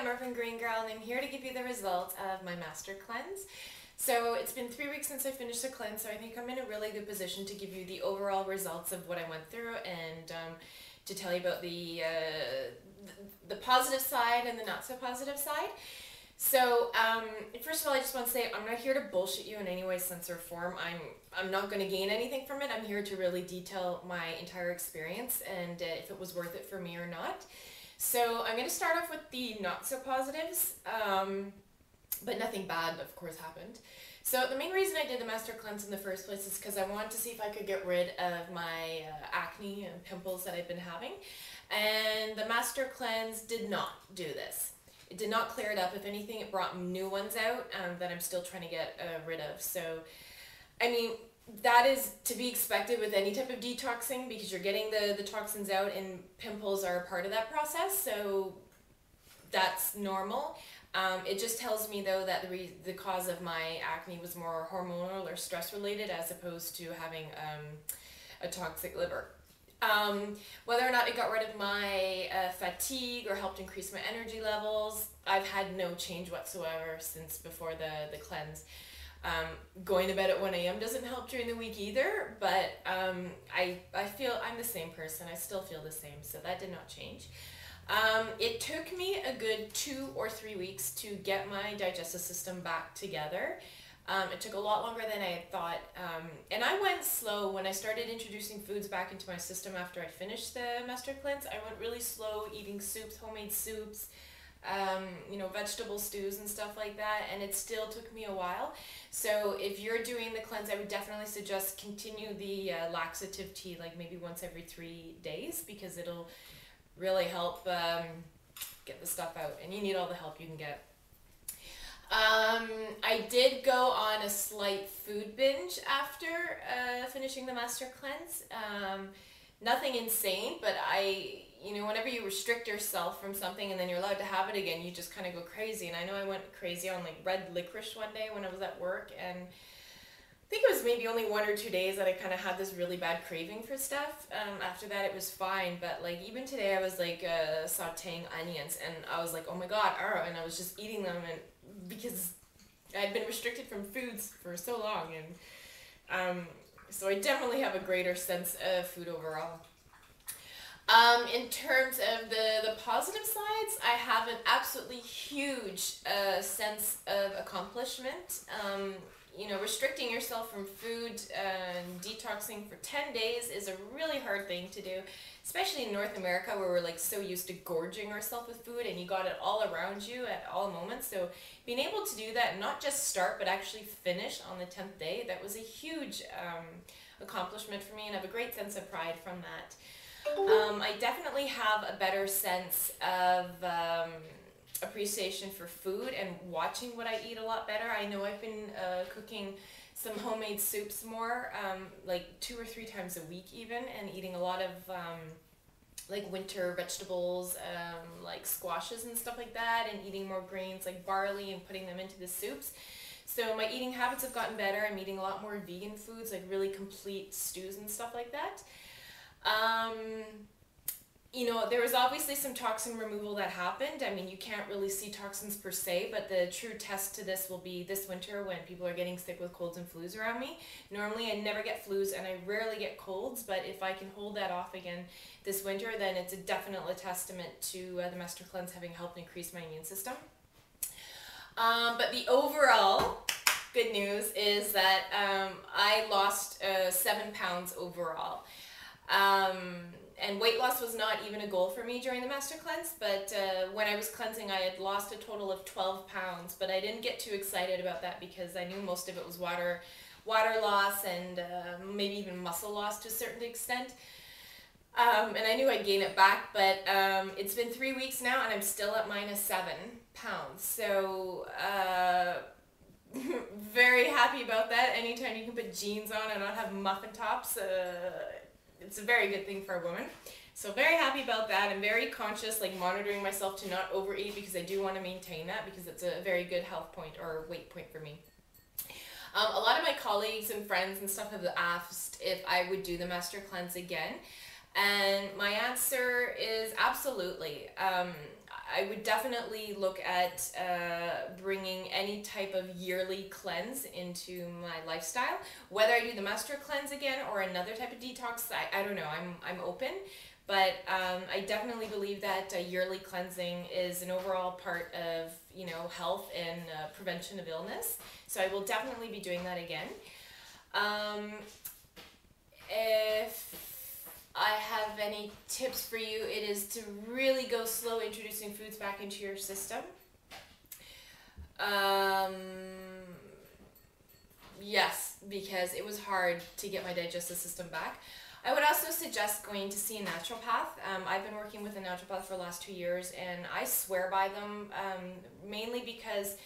Orphan Green Girl, and I'm here to give you the results of my master cleanse. So it's been 3 weeks since I finished the cleanse, so I think I'm in a really good position to give you the overall results of what I went through and to tell you about the positive side and the not so positive side. So first of all, I just want to say I'm not here to bullshit you in any way, sense, or form. I'm not going to gain anything from it. I'm here to really detail my entire experience and if it was worth it for me or not. So I'm going to start off with the not so positives, but nothing bad, of course, happened. So the main reason I did the master cleanse in the first place is because I wanted to see if I could get rid of my acne and pimples that I've been having. And the master cleanse did not do this. It did not clear it up. If anything, it brought new ones out that I'm still trying to get rid of. So, I mean, that is to be expected with any type of detoxing because you're getting the toxins out and pimples are a part of that process. So that's normal. It just tells me, though, that the cause of my acne was more hormonal or stress related as opposed to having a toxic liver. Whether or not it got rid of my fatigue or helped increase my energy levels, I've had no change whatsoever since before the cleanse. Going to bed at 1 a.m. doesn't help during the week either, but I feel I'm the same person. I still feel the same, so that did not change. It took me a good 2 or 3 weeks to get my digestive system back together. It took a lot longer than I had thought, and I went slow when I started introducing foods back into my system after I finished the master cleanse. I went really slow eating soups, homemade soups, vegetable stews and stuff like that, and it still took me a while. So if you're doing the cleanse, I would definitely suggest continue the laxative tea, like maybe once every 3 days, because it'll really help get the stuff out, and you need all the help you can get. I did go on a slight food binge after finishing the master cleanse. Nothing insane, but whenever you restrict yourself from something and then you're allowed to have it again, you just kind of go crazy. And I know I went crazy on like red licorice one day when I was at work, and I think it was maybe only 1 or 2 days that I kind of had this really bad craving for stuff. After that, it was fine. But like even today, I was like sauteing onions, and I was like, oh my god, and I was just eating them, and because I'd been restricted from foods for so long, and so I definitely have a greater sense of food overall. In terms of the positive sides, I have an absolutely huge sense of accomplishment. Restricting yourself from food and detoxing for 10 days is a really hard thing to do, especially in North America where we're like so used to gorging ourselves with food and you got it all around you at all moments. So being able to do that, and not just start but actually finish on the 10th day, that was a huge accomplishment for me, and I have a great sense of pride from that. I definitely have a better sense of appreciation for food and watching what I eat a lot better. I know I've been cooking some homemade soups more, like 2 or 3 times a week even, and eating a lot of like winter vegetables, like squashes and stuff like that, and eating more grains like barley and putting them into the soups. So my eating habits have gotten better. I'm eating a lot more vegan foods, like really complete stews and stuff like that. There was obviously some toxin removal that happened. I mean, you can't really see toxins per se, but the true test to this will be this winter when people are getting sick with colds and flus around me. Normally, I never get flus and I rarely get colds, but if I can hold that off again this winter, then it's a definite testament to the master cleanse having helped increase my immune system. But the overall good news is that I lost 7 pounds overall. And weight loss was not even a goal for me during the master cleanse, but when I was cleansing, I had lost a total of 12 pounds, but I didn't get too excited about that because I knew most of it was water loss and maybe even muscle loss to a certain extent. And I knew I'd gain it back, but it's been 3 weeks now and I'm still at minus 7 pounds. So very happy about that. Anytime you can put jeans on and not have muffin tops, it's a very good thing for a woman. So very happy about that. I'm very conscious, like monitoring myself to not overeat because I do want to maintain that because it's a very good health point or weight point for me. A lot of my colleagues and friends and stuff have asked if I would do the master cleanse again. And my answer is absolutely. I would definitely look at bringing any type of yearly cleanse into my lifestyle. Whether I do the master cleanse again or another type of detox, I don't know. I'm open. But I definitely believe that yearly cleansing is an overall part of, health and prevention of illness. So I will definitely be doing that again. If I have any tips for you, it is to really go slow introducing foods back into your system. Yes, because it was hard to get my digestive system back. I would also suggest going to see a naturopath. I've been working with a naturopath for the last 2 years, and I swear by them, mainly because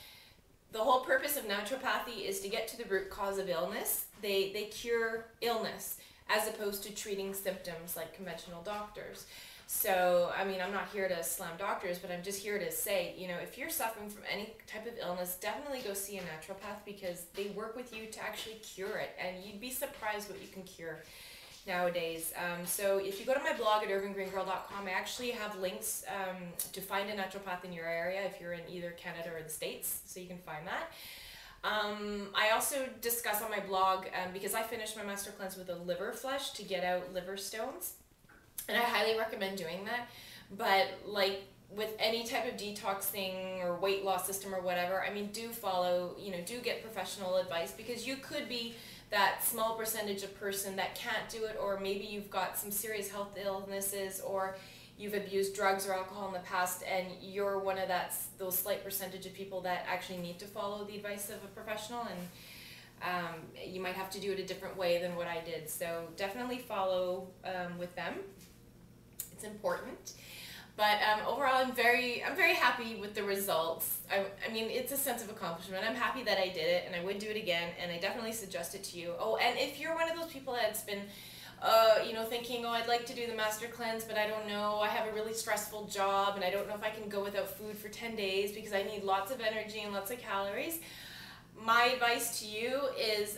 the whole purpose of naturopathy is to get to the root cause of illness. They cure illness as opposed to treating symptoms like conventional doctors. So, I mean, I'm not here to slam doctors, but I'm just here to say, if you're suffering from any type of illness, definitely go see a naturopath because they work with you to actually cure it, and you'd be surprised what you can cure nowadays. So if you go to my blog at urbangreengirl.com, I actually have links to find a naturopath in your area if you're in either Canada or the States, so you can find that. I also discuss on my blog, because I finished my master cleanse with a liver flush to get out liver stones, and I highly recommend doing that. But like with any type of detoxing or weight loss system or whatever, I mean, do follow, do get professional advice, because you could be that small percentage of person that can't do it, or maybe you've got some serious health illnesses, or you've abused drugs or alcohol in the past, and you're one of those slight percentage of people that actually need to follow the advice of a professional, and you might have to do it a different way than what I did. So definitely follow with them. It's important. But overall, I'm very happy with the results. I mean, it's a sense of accomplishment. I'm happy that I did it, and I would do it again, and I definitely suggest it to you. Oh, and if you're one of those people that's been, thinking, I'd like to do the master cleanse, but I don't know, I have a really stressful job, and I don't know if I can go without food for 10 days because I need lots of energy and lots of calories. My advice to you is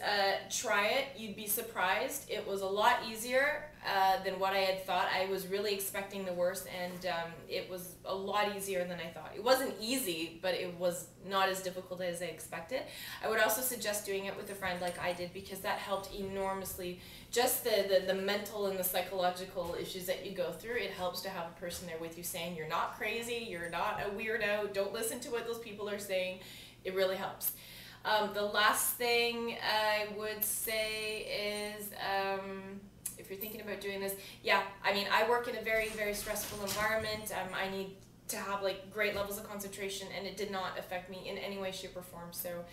try it. You'd be surprised. It was a lot easier than what I had thought. I was really expecting the worst, and it was a lot easier than I thought. It wasn't easy, but it was not as difficult as I expected. I would also suggest doing it with a friend like I did, because that helped enormously. Just the mental and the psychological issues that you go through, it helps to have a person there with you saying you're not crazy, you're not a weirdo, don't listen to what those people are saying. It really helps. The last thing I would say is, if you're thinking about doing this, I mean, I work in a very, very stressful environment. I need to have great levels of concentration, and it did not affect me in any way, shape, or form. So,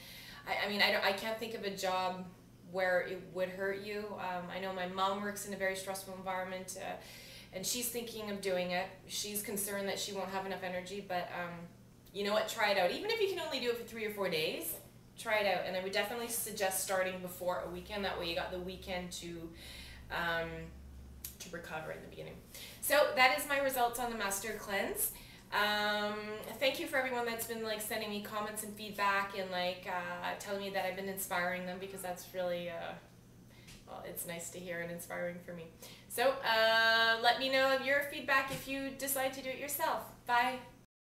I can't think of a job where it would hurt you. I know my mom works in a very stressful environment, and she's thinking of doing it. She's concerned that she won't have enough energy, but you know what? Try it out. Even if you can only do it for 3 or 4 days. Try it out, and I would definitely suggest starting before a weekend. That way you got the weekend to recover in the beginning. So that is my results on the master cleanse. Thank you for everyone that's been sending me comments and feedback, and telling me that I've been inspiring them, because that's really it's nice to hear and inspiring for me. So let me know your feedback if you decide to do it yourself. Bye.